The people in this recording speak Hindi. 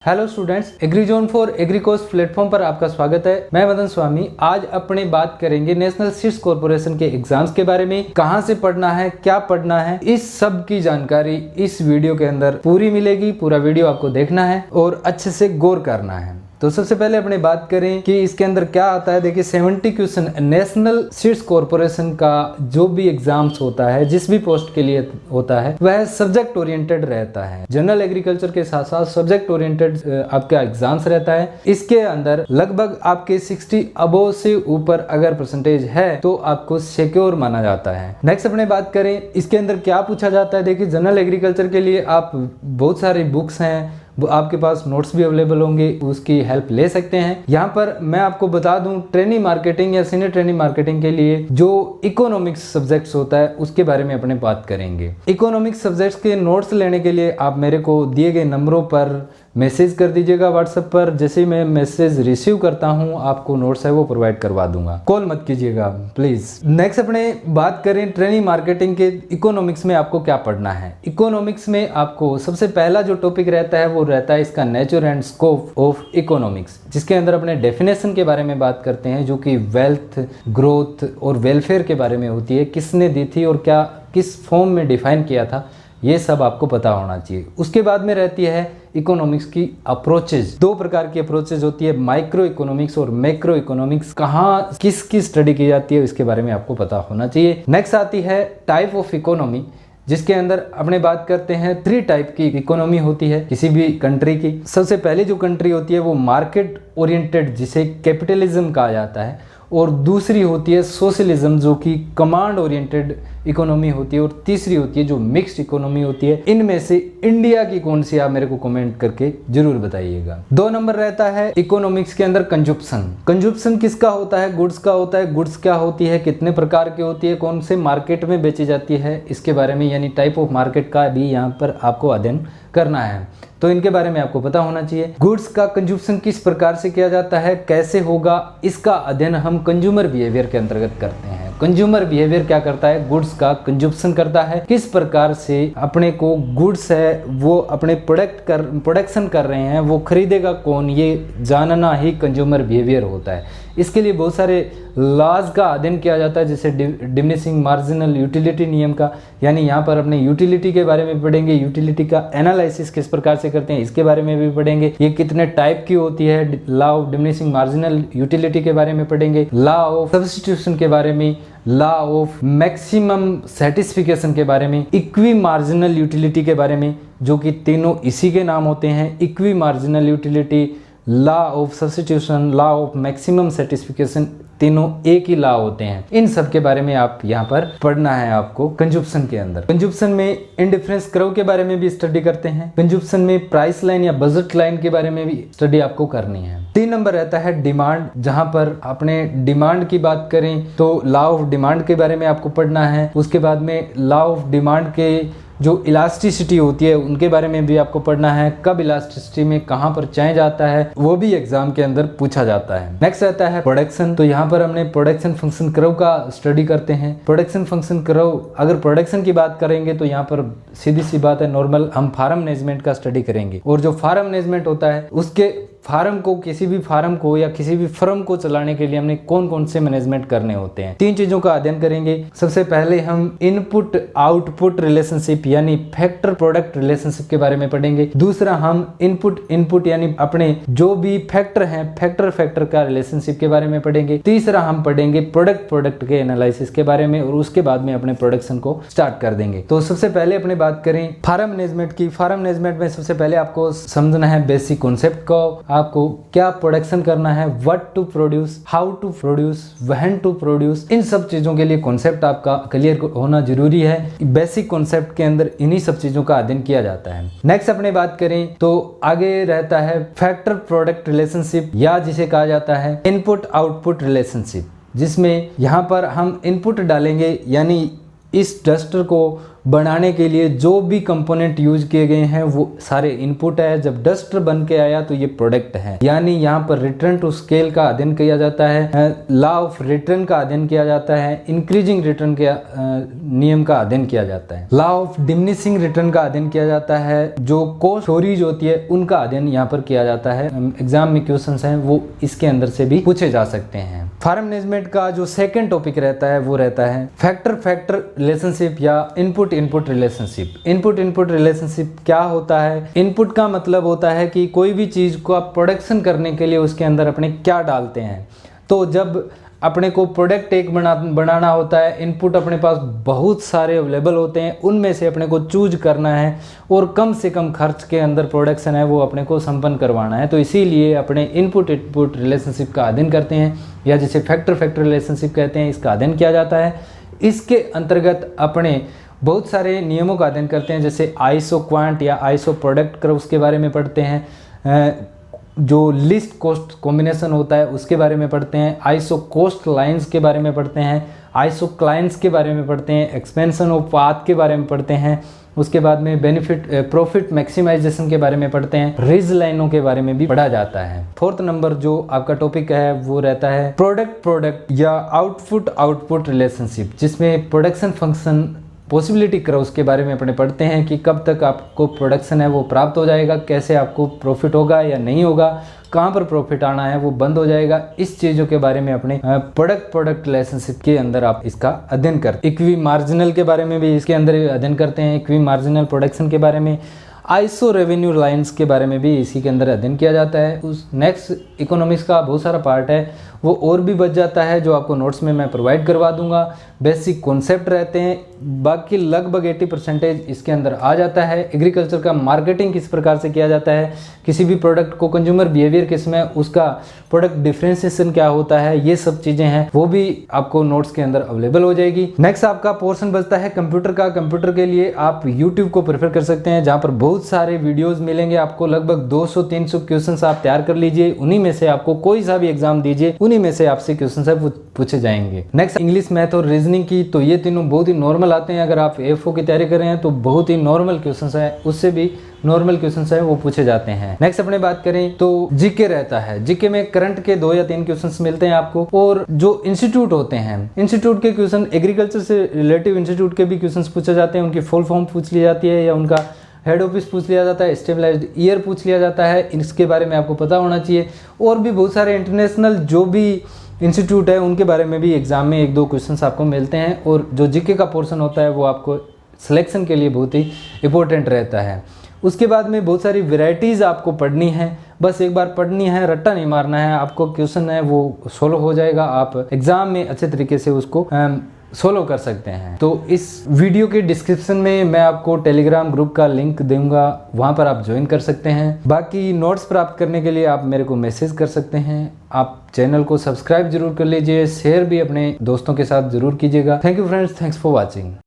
हेलो स्टूडेंट्स, एग्रीजोन फॉर एग्रीकोर्स प्लेटफॉर्म पर आपका स्वागत है। मैं मदन स्वामी। आज अपने बात करेंगे नेशनल सीड्स कॉर्पोरेशन के एग्जाम्स के बारे में। कहां से पढ़ना है, क्या पढ़ना है, इस सब की जानकारी इस वीडियो के अंदर पूरी मिलेगी। पूरा वीडियो आपको देखना है और अच्छे से गौर करना है। तो सबसे पहले अपने बात करें कि इसके अंदर क्या आता है। देखिए 70 क्वेश्चन नेशनल सीड्स कॉर्पोरेशन का जो भी एग्जाम्स होता है, जिस भी पोस्ट के लिए होता है, वह सब्जेक्ट ओरिएंटेड रहता है। जनरल एग्रीकल्चर के साथ साथ सब्जेक्ट ओरिएंटेड आपका एग्जाम्स रहता है। इसके अंदर लगभग आपके 60 अबोव से ऊपर अगर परसेंटेज है तो आपको सिक्योर माना जाता है। नेक्स्ट अपने बात करें इसके अंदर क्या पूछा जाता है। देखिए जनरल एग्रीकल्चर के लिए आप बहुत सारी बुक्स हैं, आपके पास नोट्स भी अवेलेबल होंगे, उसकी हेल्प ले सकते हैं। यहाँ पर मैं आपको बता दूं, ट्रेनिंग मार्केटिंग या सीनियर ट्रेनिंग मार्केटिंग के लिए जो इकोनॉमिक्स सब्जेक्ट्स होता है उसके बारे में अपने बात करेंगे। इकोनॉमिक्स सब्जेक्ट्स के नोट्स लेने के लिए आप मेरे को दिए गए नंबरों पर मैसेज कर दीजिएगा व्हाट्सएप पर। जैसे ही मैं मैसेज रिसीव करता हूं आपको नोट्स है वो प्रोवाइड करवा दूंगा। कॉल मत कीजिएगा प्लीज। नेक्स्ट अपने बात करें ट्रेनिंग मार्केटिंग के इकोनॉमिक्स में आपको क्या पढ़ना है। इकोनॉमिक्स में आपको सबसे पहला जो टॉपिक रहता है वो रहता है इसका nature and scope of economics, जिसके अंदर अपने डेफिनेशन के बारे में बात करते हैं, जो कि वेल्थ, ग्रोथ और वेलफेयर के बारे में होती है। किसने दी थी और क्या किस फॉर्म में डिफाइन किया था, ये सब आपको पता होना चाहिए। उसके बाद में रहती है इकोनॉमिक्स की अप्रोचेज। दो प्रकार की अप्रोचेज होती है, माइक्रो इकोनॉमिक्स और मैक्रो इकोनॉमिक्स। कहाँ किसकी स्टडी की जाती है इसके बारे में आपको पता होना चाहिए। नेक्स्ट आती है टाइप ऑफ इकोनॉमी, जिसके अंदर अपने बात करते हैं 3 टाइप की इकोनॉमी होती है किसी भी कंट्री की। सबसे पहले जो कंट्री होती है वो मार्केट ओरिएंटेड, जिसे कैपिटलिज्म कहा जाता है, और दूसरी होती है सोशलिज्म, जो कि कमांड ओरिएंटेड इकोनॉमी होती है, और तीसरी होती है जो मिक्स्ड इकोनॉमी होती है। इनमें से इंडिया की कौन सी, आप मेरे को कमेंट करके जरूर बताइएगा। 2 नंबर रहता है इकोनॉमिक्स के अंदर कंजप्शन। कंजप्शन किसका होता है? गुड्स का होता है। गुड्स क्या होती है, कितने प्रकार की होती है, कौन से मार्केट में बेची जाती है, इसके बारे में, यानी टाइप ऑफ मार्केट का भी यहाँ पर आपको अध्ययन करना है। तो इनके बारे में आपको पता होना चाहिए। गुड्स का कंजप्शन किस प्रकार से किया जाता है, कैसे होगा, इसका अध्ययन हम कंज्यूमर बिहेवियर के अंतर्गत करते हैं। कंज्यूमर बिहेवियर क्या करता है? गुड्स का कंजप्शन करता है। किस प्रकार से अपने को गुड्स है वो अपने प्रोडक्शन कर रहे हैं, वो खरीदेगा कौन, ये जानना ही कंज्यूमर बिहेवियर होता है। इसके लिए बहुत सारे लॉज का अध्ययन किया जाता है, जैसे डिमिनिशिंग मार्जिनल यूटिलिटी नियम का, यानी यहाँ पर अपने यूटिलिटी के बारे में पढ़ेंगे। यूटिलिटी का एनालिसिस किस प्रकार से करते हैं इसके बारे में भी पढ़ेंगे। ये कितने टाइप की होती है, law of diminishing marginal utility के बारे में पढ़ेंगे, लॉ ऑफ सब्स्टिट्यूशन के बारे में, लॉ ऑफ मैक्सिमम सेटिस्फिकेशन के बारे में, इक्वी मार्जिनल यूटिलिटी के बारे में, जो कि तीनों इसी के नाम होते हैं। Equi marginal utility, law of substitution, law of maximum satisfaction, तीनों एक ही लॉ होते हैं। इन सब के बारे में आप यहाँ पर पढ़ना है आपको कंजप्शन के अंदर। कंजप्शन में इंडिफरेंस कर्व के बारे में भी स्टडी करते हैं। कंजप्शन में प्राइस लाइन या बजट लाइन के बारे में भी स्टडी आपको करनी है। 3 नंबर रहता है डिमांड, जहां पर अपने डिमांड की बात करें तो लॉ ऑफ डिमांड के बारे में आपको पढ़ना है। उसके बाद में लॉ ऑफ डिमांड के जो इलास्टिसिटी होती है उनके बारे में भी आपको पढ़ना है। कब इलास्टिसिटी में कहां पर चेंज आता है वो भी एग्जाम के अंदर पूछा जाता है। नेक्स्ट रहता है प्रोडक्शन। तो यहाँ पर हमने प्रोडक्शन फंक्शन कर्व का स्टडी करते हैं। प्रोडक्शन फंक्शन कर्व, अगर प्रोडक्शन की बात करेंगे तो यहाँ पर सीधी सी बात है, नॉर्मल हम फार्म मैनेजमेंट का स्टडी करेंगे। और जो फार्म मैनेजमेंट होता है उसके फार्म को, किसी भी फार्म को या किसी भी फर्म को चलाने के लिए हमने कौन कौन से मैनेजमेंट करने होते हैं, 3 चीजों का अध्ययन करेंगे। सबसे पहले हम इनपुट आउटपुट रिलेशनशिप यानी फैक्टर प्रोडक्ट रिलेशनशिप के बारे में पढ़ेंगे। दूसरा हम इनपुट यानी अपने जो भी फैक्टर हैं, फैक्टर का रिलेशनशिप के बारे में पढ़ेंगे। तीसरा हम पढ़ेंगे प्रोडक्ट के एनालिसिस के बारे में, और उसके बाद में अपने प्रोडक्शन को स्टार्ट कर देंगे। तो सबसे पहले अपने बात करें फार्म मैनेजमेंट की। फार्म मैनेजमेंट में सबसे पहले आपको समझना है बेसिक कॉन्सेप्ट को, आपको क्या प्रोडक्शन करना है, what to produce, how to produce, when to produce. इन सब चीजों के लिए कॉन्सेप्ट आपका क्लियर होना जरूरी है। बेसिक कॉन्सेप्ट के अंदर इन्हीं सब चीजों का अध्ययन किया जाता है। नेक्स्ट अपने बात करें तो आगे रहता है फैक्टर प्रोडक्ट रिलेशनशिप, या जिसे कहा जाता है इनपुट आउटपुट रिलेशनशिप, जिसमें यहाँ पर हम इनपुट डालेंगे, यानी इस डस्टर को बनाने के लिए जो भी कंपोनेंट यूज किए गए हैं वो सारे इनपुट है। जब डस्टर बन के आया तो ये प्रोडक्ट है। यानी यहाँ पर रिटर्न टू स्केल का अध्ययन किया जाता है, लॉ ऑफ रिटर्न का अध्ययन किया जाता है, इंक्रीजिंग रिटर्न के नियम का अध्ययन किया जाता है, लॉ ऑफ डिमिनिशिंग रिटर्न का अध्ययन किया जाता है, जो कॉस्ट स्टोरेज होती है उनका अध्ययन यहाँ पर किया जाता है। एग्जाम में क्वेश्चंस हैं वो इसके अंदर से भी पूछे जा सकते हैं। फार्म मैनेजमेंट का जो सेकंड टॉपिक रहता है वो रहता है फैक्टर फैक्टर रिलेशनशिप या input input relationship. Input input relationship क्या होता है? इनपुट का मतलब होता है कि कोई भी चीज को आप प्रोडक्शन करने के लिए उसके अंदर अपने क्या डालते हैं। तो जब अपने को प्रोडक्ट एक बनाना होता है, इनपुट अपने पास बहुत सारे अवेलेबल होते हैं, उनमें से अपने को चूज करना है और कम से कम खर्च के अंदर प्रोडक्शन है वो अपने को संपन्न करवाना है। तो इसीलिए अपने इनपुट इनपुट रिलेशनशिप का अध्ययन करते हैं या जिसे फैक्टर फैक्टर रिलेशनशिप कहते हैं, इसका अध्ययन किया जाता है। इसके अंतर्गत अपने बहुत सारे नियमों का अध्ययन करते हैं, जैसे आईएसओ क्वांट या आईएसओ प्रोडक्ट कर्व्स के बारे में पढ़ते हैं, जो लिस्ट कॉस्ट कॉम्बिनेशन होता है उसके बारे में पढ़ते हैं, आईएसओ कॉस्ट लाइंस के बारे में पढ़ते हैं, आईएसओ क्लाइंट्स के बारे में पढ़ते हैं, एक्सपेंशन ऑफ पाथ के बारे में पढ़ते हैं, उसके बाद में बेनिफिट प्रॉफिट मैक्सिमाइजेशन के बारे में पढ़ते हैं, रिज लाइनों के बारे में भी पढ़ा जाता है। फोर्थ नंबर जो आपका टॉपिक है वो रहता है प्रोडक्ट प्रोडक्ट या आउटपुट आउटपुट रिलेशनशिप, जिसमें प्रोडक्शन फंक्शन पॉसिबिलिटी कर्व्स के बारे में अपने पढ़ते हैं कि कब तक आपको प्रोडक्शन है वो प्राप्त हो जाएगा, कैसे आपको प्रॉफिट होगा या नहीं होगा, कहाँ पर प्रॉफिट आना है वो बंद हो जाएगा। इस चीज़ों के बारे में अपने प्रोडक्ट प्रोडक्ट रिलेशनशिप के अंदर आप इसका अध्ययन करते हैं। इक्वी मार्जिनल के बारे में भी इसके अंदर अध्ययन करते हैं, इक्वी मार्जिनल प्रोडक्शन के बारे में, आईएसओ रेवेन्यू लाइंस के बारे में भी इसी के अंदर अध्ययन किया जाता है। उस नेक्स्ट इकोनॉमिक्स का बहुत सारा पार्ट है वो और भी बच जाता है, जो आपको नोट्स में मैं प्रोवाइड करवा दूंगा। बेसिक कॉन्सेप्ट रहते हैं, बाकी लगभग 80% इसके अंदर आ जाता है। एग्रीकल्चर का मार्केटिंग किस प्रकार से किया जाता है, किसी भी प्रोडक्ट को कंज्यूमर बिहेवियर किस में, उसका प्रोडक्ट डिफरेंशिएशन क्या होता है, ये सब चीजें हैं वो भी आपको नोट्स के अंदर अवेलेबल हो जाएगी। नेक्स्ट आपका पोर्शन बचता है कंप्यूटर का। कंप्यूटर के लिए आप यूट्यूब को प्रेफर कर सकते हैं, जहाँ पर बहुत सारे वीडियोज मिलेंगे आपको। लगभग 200-300 क्वेश्चन आप तैयार कर लीजिए, उन्हीं में से आपको कोई सा भी एग्जाम दीजिए, उन्हीं में से आपसे क्वेश्चन है वो पूछे जाएंगे। नेक्स्ट इंग्लिश, मैथ और रीजनिंग की, तो ये तीनों बहुत ही नॉर्मल आते हैं। अगर आप एफओ की तैयारी कर रहे हैं तो बहुत ही नॉर्मल क्वेश्चन है, उससे भी नॉर्मल क्वेश्चन है वो पूछे जाते हैं। नेक्स्ट अपने बात करें तो जीके रहता है। जीके में करंट के 2 या 3 क्वेश्चंस मिलते हैं आपको, और जो इंस्टीट्यूट होते हैं, इंस्टीट्यूट के क्वेश्चन, एग्रीकल्चर से रिलेटिव इंस्टीट्यूट के भी क्वेश्चंस पूछे जाते हैं, उनकी फुल फॉर्म पूछ ली जाती है या उनका हेड ऑफिस पूछ लिया जाता है, स्टेबलाइज्ड ईयर पूछ लिया जाता है, इसके बारे में आपको पता होना चाहिए। और भी बहुत सारे इंटरनेशनल जो भी इंस्टीट्यूट है उनके बारे में भी एग्जाम में 1-2 क्वेश्चंस आपको मिलते हैं, और जो जीके का पोर्शन होता है वो आपको सिलेक्शन के लिए बहुत ही इंपॉर्टेंट रहता है। उसके बाद में बहुत सारी वेराइटीज़ आपको पढ़नी है, बस एक बार पढ़नी है, रट्टा नहीं मारना है। आपको क्वेश्चन है वो सोल्व हो जाएगा, आप एग्जाम में अच्छे तरीके से उसको सोल्व कर सकते हैं। तो इस वीडियो के डिस्क्रिप्शन में मैं आपको टेलीग्राम ग्रुप का लिंक दूंगा, वहां पर आप ज्वाइन कर सकते हैं। बाकी नोट्स प्राप्त करने के लिए आप मेरे को मैसेज कर सकते हैं। आप चैनल को सब्सक्राइब जरूर कर लीजिए, शेयर भी अपने दोस्तों के साथ जरूर कीजिएगा। Thank you friends, thanks for watching.